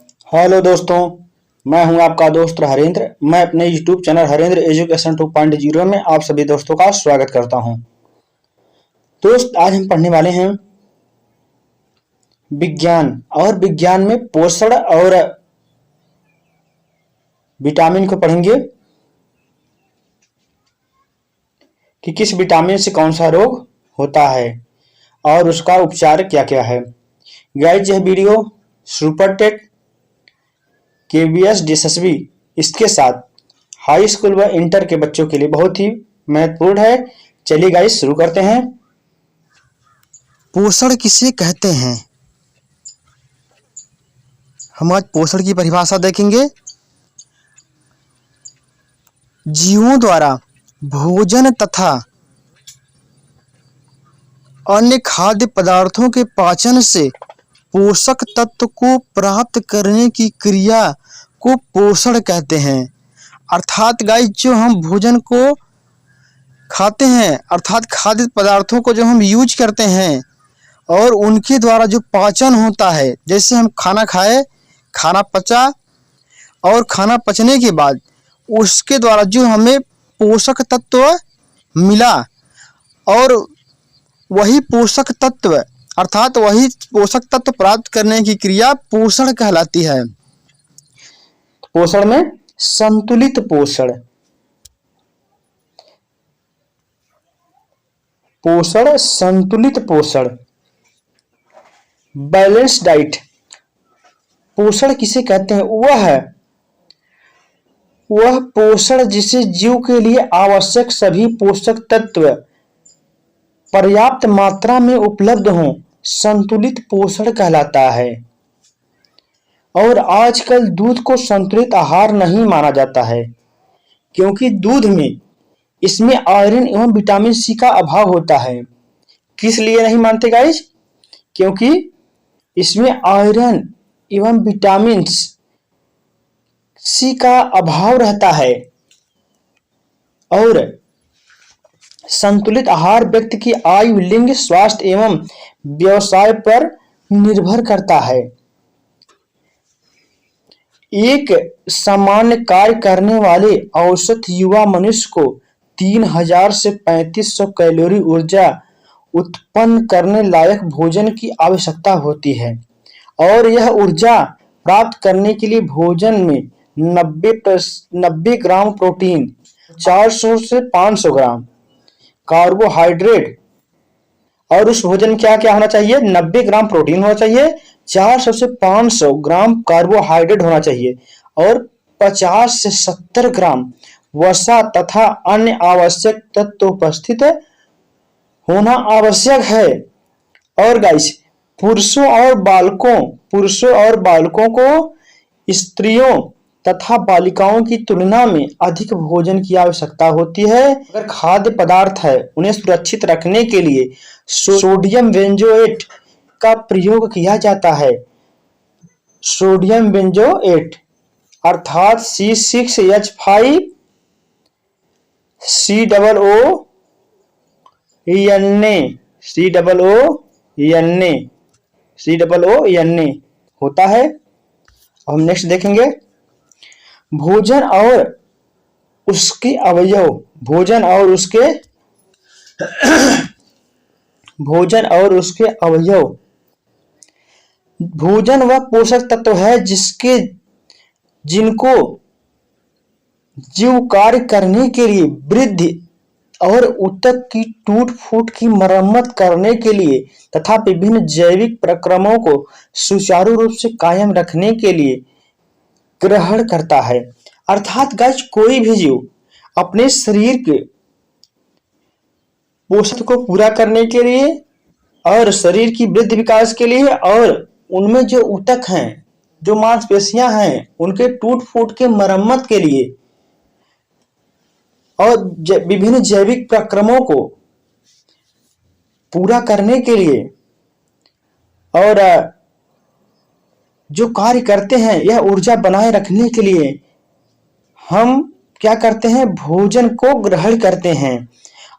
Hello दोस्तों, मैं हूं आपका दोस्त हरेंद्र। मैं अपने यूट्यूब चैनल हरेंद्र एजुकेशन 2.0 में आप सभी दोस्तों का स्वागत करता हूं। दोस्त, आज हम पढ़ने वाले हैं विज्ञान और विज्ञान में पोषण और विटामिन को पढ़ेंगे कि किस विटामिन से कौन सा रोग होता है और उसका उपचार क्या क्या है। गाइस, यह video super TET KVS DSSB इसके साथ हाई स्कूल व इंटर के बच्चों के लिए बहुत ही महत्वपूर्ण है। चलिए गाइस, शुरू करते हैं। पोषण किसे कहते हैं? हम आज पोषण की परिभाषा देखेंगे। जीवों द्वारा भोजन तथा अन्य खाद्य पदार्थों के पाचन से पोषक तत्व को प्राप्त करने की क्रिया को पोषण कहते हैं। अर्थात गाइस, जो हम भोजन को खाते हैं अर्थात खाद्य पदार्थों को जो हम यूज करते हैं और उनके द्वारा जो पाचन होता है, जैसे हम खाना खाए, खाना पचा और खाना पचने के बाद उसके द्वारा जो हमें पोषक तत्व मिला और वही पोषक तत्व अर्थात वही पोषक तत्व प्राप्त करने की क्रिया पोषण कहलाती है। पोषण में संतुलित पोषण, संतुलित पोषण, बैलेंस डाइट। पोषण किसे कहते हैं? वह पोषण जिसे जीव के लिए आवश्यक सभी पोषक तत्व पर्याप्त मात्रा में उपलब्ध हों, संतुलित पोषण कहलाता है। और आजकल दूध को संतुलित आहार नहीं माना जाता है, क्योंकि दूध में इसमें आयरन एवं विटामिन सी का अभाव होता है। किस लिए नहीं मानते गाइस? क्योंकि इसमें आयरन एवं विटामिन सी का अभाव रहता है। और संतुलित आहार व्यक्ति की आयु, लिंग, स्वास्थ्य एवं व्यवसाय पर निर्भर करता है। एक सामान्य कार्य करने वाले औसत युवा मनुष्य को 3000 से 3500 कैलोरी ऊर्जा उत्पन्न करने लायक भोजन की आवश्यकता होती है। और यह ऊर्जा प्राप्त करने के लिए भोजन में 90 ग्राम प्रोटीन, 400 से 500 ग्राम कार्बोहाइड्रेट और उस भोजन में क्या क्या होना चाहिए? 90 ग्राम प्रोटीन होना चाहिए, 400 से 500 ग्राम कार्बोहाइड्रेट होना चाहिए और 50 से 70 ग्राम वसा तथा अन्य आवश्यक तत्व उपस्थित होना आवश्यक है। और गाइस, पुरुषों और बालकों को स्त्रियों तथा बालिकाओं की तुलना में अधिक भोजन की आवश्यकता होती है। अगर खाद्य पदार्थ है, उन्हें सुरक्षित रखने के लिए सोडियम बेंजोएट का प्रयोग किया जाता है। सोडियम बेंजोएट अर्थात COONA होता है। हम नेक्स्ट देखेंगे भोजन और उसके अवयव। भोजन वह पोषक तत्व है जिनको जीव कार्य करने के लिए, वृद्धि और ऊतक की टूट फूट की मरम्मत करने के लिए तथा विभिन्न जैविक प्रक्रमों को सुचारू रूप से कायम रखने के लिए ग्रहण करता है। अर्थात गाइस, कोई भी जीव अपने शरीर के पोषण को पूरा करने के लिए और शरीर की वृद्धि विकास के लिए और उनमें जो ऊतक हैं, जो मांसपेशियां हैं, उनके टूट फूट के मरम्मत के लिए और विभिन्न जैविक प्रक्रमों को पूरा करने के लिए और जो कार्य करते हैं, यह ऊर्जा बनाए रखने के लिए हम क्या करते हैं? भोजन को ग्रहण करते हैं।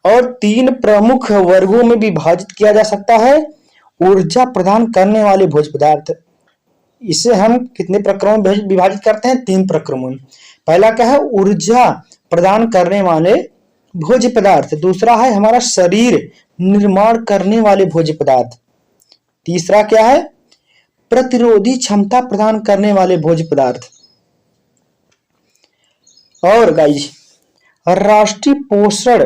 और 3 प्रमुख वर्गों में विभाजित किया जा सकता है ऊर्जा प्रदान करने वाले भोज्य पदार्थ। इसे हम कितने प्रक्रमों में विभाजित करते हैं? 3 प्रक्रमों में। पहला क्या है? ऊर्जा प्रदान करने वाले भोज्य पदार्थ। दूसरा है हमारा शरीर निर्माण करने वाले भोज्य पदार्थ। तीसरा क्या है? प्रतिरोधी क्षमता प्रदान करने वाले भोज्य पदार्थ। और गाइज राष्ट्रीय पोषण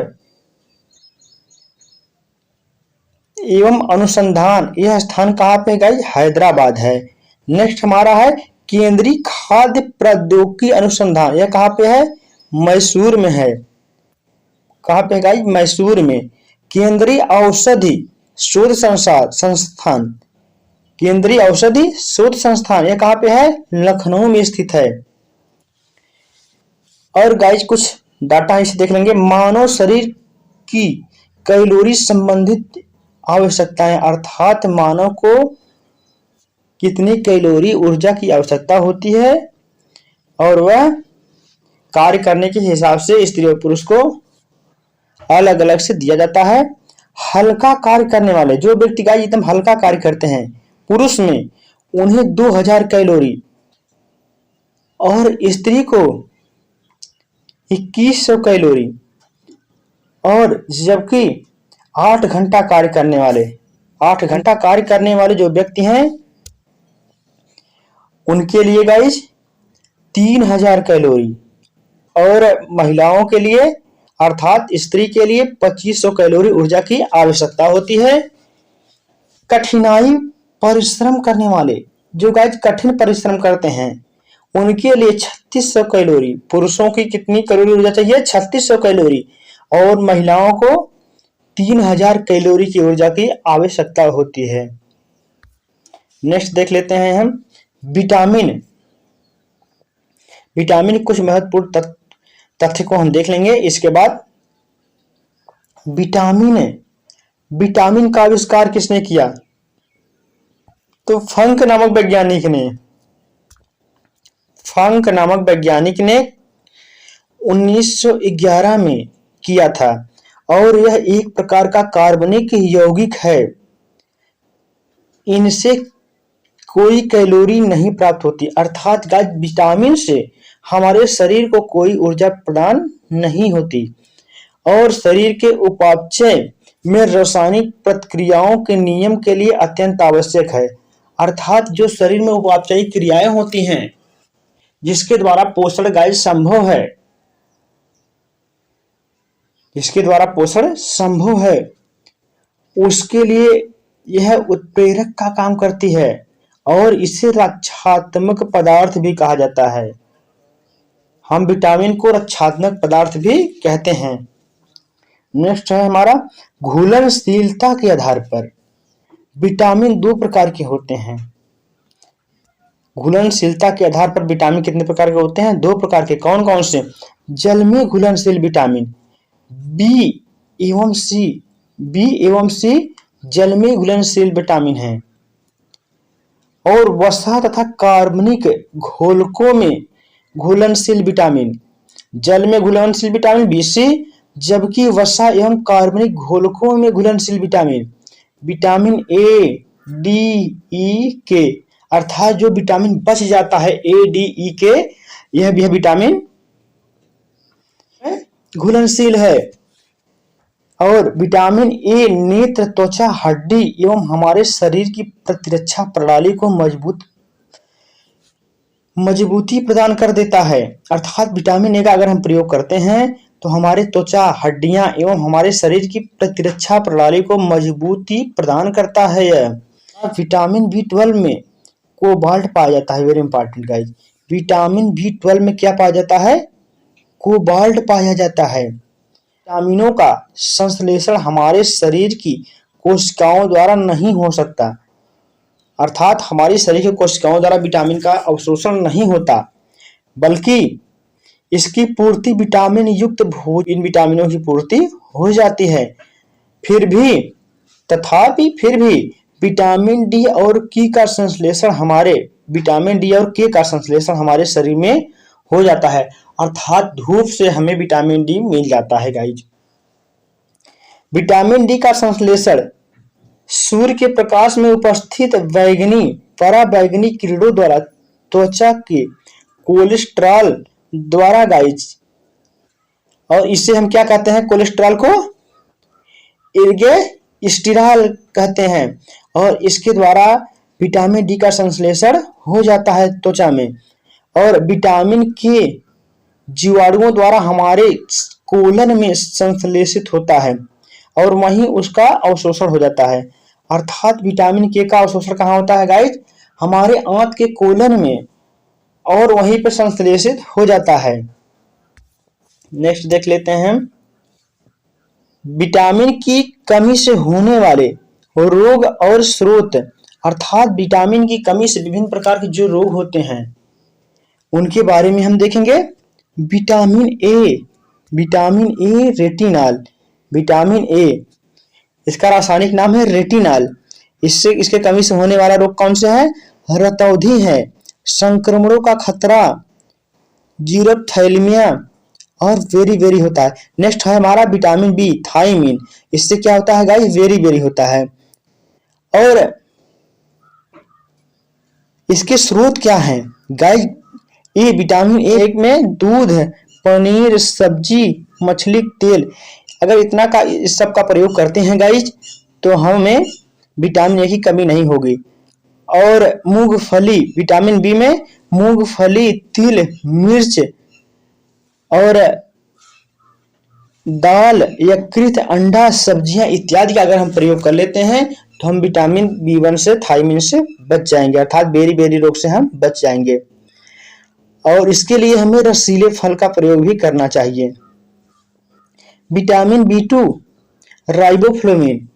एवं अनुसंधान यह स्थान कहाँ पे गाइज? हैदराबाद है। नेक्स्ट हमारा है केंद्रीय खाद्य प्रौद्योगिकी अनुसंधान, यह कहाँ पे है? मैसूर में है। कहाँ पे गाइज? मैसूर में। केंद्रीय औषधि शोध संस्थान, केंद्रीय औषधि शोध संस्थान यह कहाँ पे है? लखनऊ में स्थित है। और गाइज कुछ डाटा इसे देख लेंगे। मानव शरीर की कैलोरी संबंधित आवश्यकताएं, अर्थात मानव को कितनी कैलोरी ऊर्जा की आवश्यकता होती है और वह कार्य करने के हिसाब से स्त्री और पुरुष को अलग अलग से दिया जाता है। हल्का कार्य करने वाले जो व्यक्ति गाइस एकदम हल्का कार्य करते हैं पुरुष में, उन्हें 2000 कैलोरी और स्त्री को 2100 कैलोरी। और जबकि 8 घंटा कार्य करने वाले जो व्यक्ति हैं उनके लिए गाइस 3000 कैलोरी और महिलाओं के लिए अर्थात स्त्री के लिए 2500 कैलोरी ऊर्जा की आवश्यकता होती है। कठिनाई परिश्रम करने वाले जो गाइस कठिन परिश्रम करते हैं उनके लिए 3600 कैलोरी। पुरुषों की कितनी कैलोरी ऊर्जा चाहिए? 3600 कैलोरी और महिलाओं को 3000 कैलोरी की ऊर्जा की आवश्यकता होती है। नेक्स्ट देख लेते हैं हम विटामिन। विटामिन कुछ महत्वपूर्ण तथ्य को हम देख लेंगे। इसके बाद विटामिन का आविष्कार किसने किया? तो फंक नामक वैज्ञानिक ने 1911 में किया था और यह एक प्रकार का कार्बनिक यौगिक है। इनसे कोई कैलोरी नहीं प्राप्त होती, अर्थात गाइस विटामिन से हमारे शरीर को कोई ऊर्जा प्रदान नहीं होती और शरीर के उपापचय में रासायनिक प्रतिक्रियाओं के नियम के लिए अत्यंत आवश्यक है। अर्थात जो शरीर में उपापचयी क्रियाएं होती हैं जिसके द्वारा पोषण गाइस संभव है, उसके लिए यह उत्प्रेरक का काम करती है और इसे रक्षात्मक पदार्थ भी कहा जाता है। हम विटामिन को रक्षात्मक पदार्थ भी कहते हैं। नेक्स्ट है हमारा घुलनशीलता के आधार पर विटामिन 2 प्रकार के होते हैं। घुलनशीलता के आधार पर विटामिन कितने प्रकार के होते हैं? 2 प्रकार के। कौन कौन से? जल में घुलनशील विटामिन बी एवं सी जल में घुलनशील विटामिन है और वसा तथा कार्बनिक घोलकों में घुलनशील विटामिन, जल में घुलनशील विटामिन Bc, जबकि वसा एवं कार्बनिक घोलकों में घुलनशील vitamin A, D, E, K, अर्थात जो विटामिन बच जाता है A, D, E, K, यह भी विटामिन घुलनशील है। और विटामिन ए नेत्र, त्वचा, हड्डी एवं हमारे शरीर की प्रतिरक्षा प्रणाली को मजबूती प्रदान कर देता है। अर्थात विटामिन ए का अगर हम प्रयोग करते हैं तो हमारे त्वचा, हड्डियां एवं हमारे शरीर की प्रतिरक्षा प्रणाली को मजबूती प्रदान करता है। यह विटामिन B12 में कोबाल्ट पाया जाता है। Very important guys, vitamin B12 में क्या पाया जाता है? कोबाल्ट पाया जाता है। विटामिनों का संश्लेषण हमारे शरीर की कोशिकाओं द्वारा नहीं हो सकता, अर्थात हमारी शरीर की कोशिकाओं द्वारा विटामिन का अवशोषण नहीं होता, बल्कि इसकी पूर्ति विटामिन युक्त इन विटामिनों की पूर्ति हो जाती है। फिर भी विटामिन डी और के का संश्लेषण हमारे शरीर में हो जाता है, अर्थात धूप से हमें विटामिन डी मिल जाता है गाइज। विटामिन डी का संश्लेषण सूर्य के प्रकाश में उपस्थित बैगनी पराबैंगनी किरणों द्वारा त्वचा के कोलेस्ट्रॉल द्वारा गाइज, और इससे हम क्या कहते हैं, कोलेस्ट्रॉल को इर्गेस्टिराल कहते हैं, और इसके द्वारा विटामिन डी का संश्लेषण हो जाता है त्वचा में, और विटामिन के जीवाणुओं द्वारा हमारे कोलन में संश्लेषित होता है और वहीं उसका अवशोषण हो जाता है। अर्थात विटामिन के का अवशोषण कहाँ होता है गाइज, हमारे आंत के कोलन में, और वहीं पर संश्लेषित हो जाता है। नेक्स्ट देख लेते हैं, विटामिन की कमी से होने वाले रोग और स्रोत। अर्थात विटामिन की कमी से विभिन्न प्रकार के जो रोग होते हैं उनके बारे में हम देखेंगे। Vitamin A retinol, vitamin A इसका रासायनिक नाम है रेटिनॉल। इससे इसके कमी से होने वाला रोग कौन से है, रतौंधी है, संक्रमणों का खतरा, जीरोथैलेमिया और वेरी वेरी होता है। नेक्स्ट है हमारा विटामिन बी थायमिन, इससे क्या होता है गाइस, वेरी वेरी होता है। और इसके स्रोत क्या हैं गाइस, ये विटामिन ए में दूध, पनीर, सब्जी, मछली, तेल, अगर इतना का इस सब का प्रयोग करते हैं गाइस तो हमें विटामिन ए की कमी नहीं होगी। और मूंगफली, विटामिन बी में मूंगफली, तिल, मिर्च और दाल, यकृत, अंडा, सब्जियां इत्यादि का अगर हम प्रयोग कर लेते हैं तो हम विटामिन बी1 से थायमिन से बच जाएंगे, अर्थात बेरी बेरी रोग से हम बच जाएंगे। और इसके लिए हमें रसीले फल का प्रयोग भी करना चाहिए। विटामिन बी2 राइबोफ्लेविन,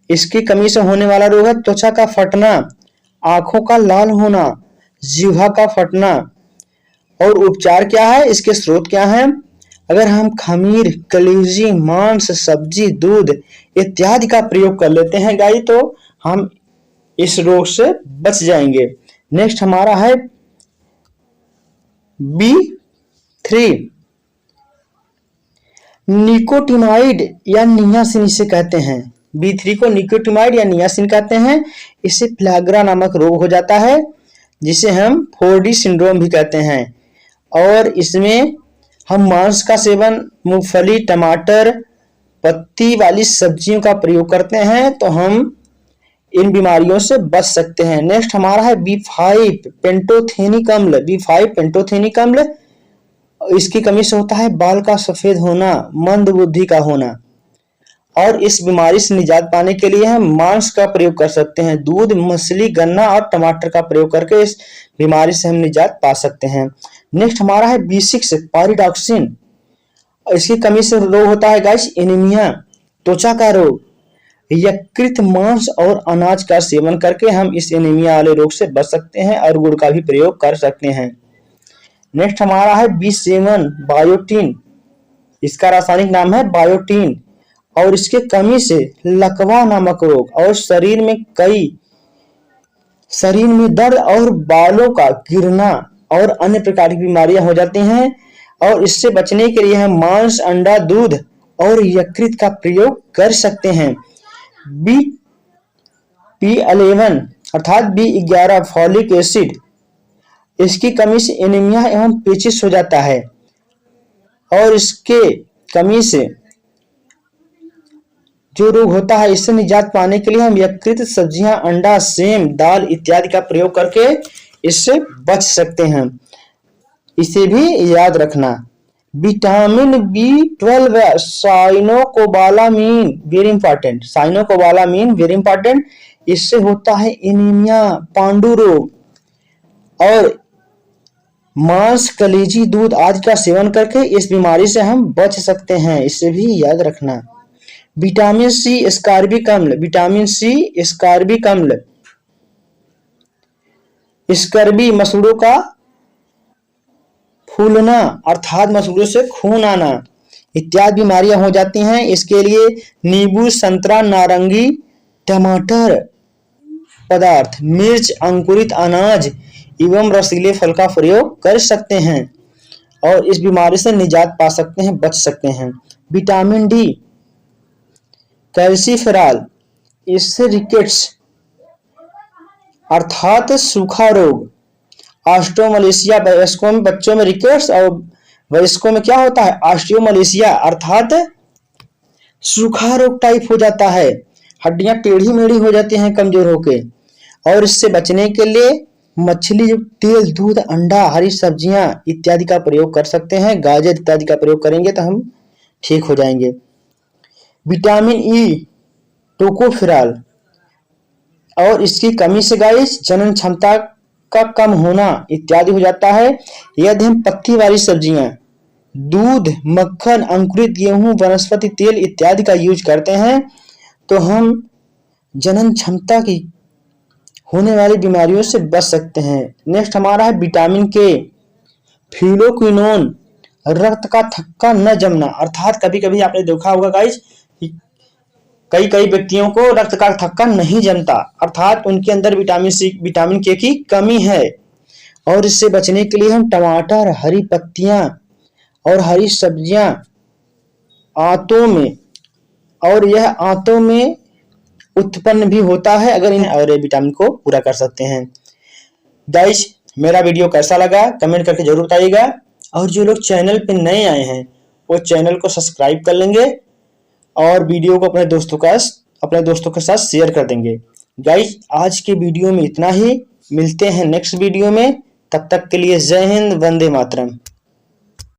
इसकी कमी से होने वाला रोग है त्वचा का फटना, आंखों का लाल होना, जिह्वा का फटना। और उपचार क्या है, इसके स्रोत क्या हैं, अगर हम खमीर, कलेजी, मांस, सब्जी, दूध इत्यादि का प्रयोग कर लेते हैं गाइस तो हम इस रोग से बच जाएंगे। नेक्स्ट हमारा है बी3 निकोटिनाइड या नियासिन इसे कहते हैं। बी3 को निकोटिनाइड या नियासिन कहते हैं। इससे फ्लैग्रा नामक रोग हो जाता है जिसे हम 4D सिंड्रोम भी कहते हैं। और इसमें हम मांस का सेवन, मूंगफली, टमाटर, पत्ती वाली सब्जियों का प्रयोग करते हैं तो हम इन बीमारियों से बच सकते हैं। नेक्स्ट हमारा है B5 पेंटोथेनिक अम्ल। B5 पेंटोथेनिक अम्ल, इसकी कमी से होता है बाल का सफेद होना, मंद बुद्धि का होना। और इस बीमारी से निजात पाने के लिए हम मांस का प्रयोग कर सकते हैं। दूध, मछली, गन्ना और टमाटर का प्रयोग करके इस बीमारी से हम निजात पा सकते हैं। नेक्स्ट हमारा है B6 पायरिडॉक्सिन, इसकी कमी से रोग होता है गाइस एनीमिया, त्वचा का रोग। यकृत, मांस और अनाज का सेवन करके हम इस एनीमिया वाले रोग से बच सकते हैं और गुड़ का भी प्रयोग कर सकते हैं। नेक्स्ट हमारा है B7 बायोटीन, इसका रासायनिक नाम है बायोटीन। और इसके कमी से लकवा नामक रोग और शरीर में दर्द और बालों का गिरना और अन्य प्रकार की बीमारियां हो जाती हैं। और इससे बचने के लिए हम मांस, अंडा, दूध और यकृत का प्रयोग कर सकते हैं। B11 अर्थात B11 फॉलिक एसिड, इसकी कमी से एनीमिया एवं पेचिश हो जाता है। और इसके कमी से जो रोग होता है इससे निजात पाने के लिए हम यकृत, सब्जियां, अंडा, सेम, दाल इत्यादि का प्रयोग करके इससे बच सकते हैं। इसे भी याद रखना। Vitamin B12 cyanocobalamin very important, cyanocobalamin very important. इससे होता है एनीमिया, पांडु रोग। और मांस, कलेजी, दूध आदि का सेवन करके इस बीमारी से हम बच सकते हैं, इसे भी याद रखना। विटामिन सी एस्कॉर्बिक अम्ल, विटामिन सी एस्कॉर्बिक अम्ल, स्कर्वी मसूड़ों का फूलना अर्थात मसूड़ों से खून आना इत्यादि बीमारियां हो जाती हैं। इसके लिए नींबू, संतरा, नारंगी, टमाटर पदार्थ, मिर्च, अंकुरित अनाज एवं रसीले फल का प्रयोग कर सकते हैं और इस बीमारी से निजात पा सकते हैं, बच सकते हैं। विटामिन डी कैल्सीफेरॉल, इससे रिकेट्स अर्थात सूखा रोग, ऑस्टियोमलेशिया, वयस्कों में, बच्चों में रिकेट्स और वयस्कों में क्या होता है, ऑस्टियोमलेशिया अर्थात सूखा रोग टाइप हो जाता है। हड्डियां टेढ़ी मेढ़ी हो जाती हैं कमजोर होके। और इससे बचने के लिए मछली युक्त तेल, दूध, अंडा, हरी सब्जियां इत्यादि का प्रयोग कर सकते हैं। गाजर इत्यादि का प्रयोग करेंगे तो हम ठीक हो जाएंगे। विटामिन ई, टोकोफेरॉल और इसकी कमी से गाइस जनन क्षमता का कम होना इत्यादि हो जाता है। यदि हम पत्ती वाली सब्जियां, दूध, मक्खन, अंकुरित गेहूं, वनस्पति तेल इत्यादि का यूज करते हैं तो हम जनन क्षमता की होने वाली बीमारियों से बच सकते हैं। नेक्स्ट हमारा है विटामिन के, फ्यूलोक्विनोन, रक्त का थक्का न जमना अर्थात कभी कभी आपने देखा होगा गाइस, कई कई व्यक्तियों को रक्त का थक्का नहीं जमता अर्थात उनके अंदर विटामिन के की कमी है। और इससे बचने के लिए हम टमाटर, हरी पत्तियां और हरी सब्जियां आंतों में, और यह आंतों में उत्पन्न भी होता है अगर इन और विटामिन को पूरा कर सकते हैं। गाइस मेरा वीडियो कैसा लगा कमेंट करके जरूर बताइएगा। और जो लोग चैनल पे नए आए हैं वो चैनल को सब्सक्राइब कर लेंगे और वीडियो को अपने दोस्तों के साथ शेयर कर देंगे। गाइस आज के वीडियो में इतना ही, मिलते हैं नेक्स्ट वीडियो में, तब तक के लिए जय हिंद, वंदे मातरम।